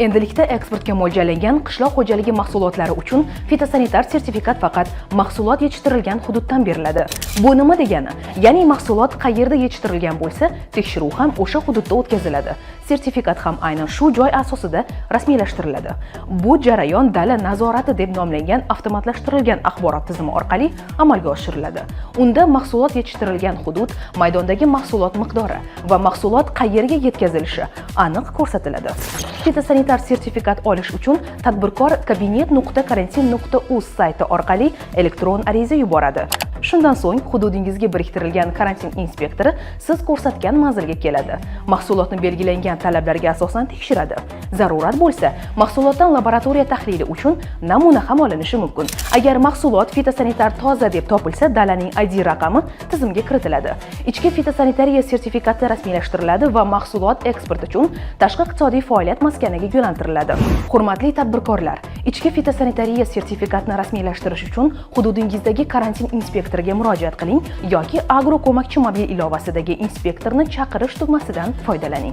Endilikda eksportga mo'ljallangan qishloq xo'jaligi mahsulotlari uchun fitosanitar sertifikat faqat mahsulot yetishtirilgan hududdan beriladi. Bu nima degani? Ya'ni mahsulot qayerda yetishtirilgan bo'lsa, tekshiruv ham o'sha hududda o'tkaziladi. Sertifikat ham aynan shu joy asosida rasmiylashtiriladi. Bu jarayon dala nazorati deb nomlangan avtomatlashtirilgan axborot tizimi orqali amalga oshiriladi. Unda mahsulot yetishtirilgan hudud, maydondagi mahsulot miqdori va mahsulot qayerga yetkazilishi aniq ko'rsatiladi. Fitosanitar sertifikat olish uchun tadbirkor kabinet.karantin.uz sayti orqali elektron ariza yuboradi. Shundan so'ng hududingizga biriktirilgan karantin inspektori siz ko'rsatgan manzilga keladi. Mahsulotni belgilangan talablarga asosan tekshiradi. Zarurat bo'lsa, mahsulotdan laboratoriya tahlili uchun namuna ham olinishi mumkin. Agar mahsulot fitosanitar toza deb topilsa, dalaning ID raqami tizimga kiritiladi. Ichki fitosanitariya sertifikati rasmiylashtiriladi va mahsulot eksport uchun tashqi iqtisodiy faoliyat maskaniga yo'naltiriladi. Hurmatli tadbirkorlar, ichki fitosanitariya sertifikatni rasmiylashtirish uchun hududingizdagi karantin inspektoriga murojaat qiling yoki agro ko'makchi mobil ilovasidagi inspektorni chaqirish tugmasidan foydalaning.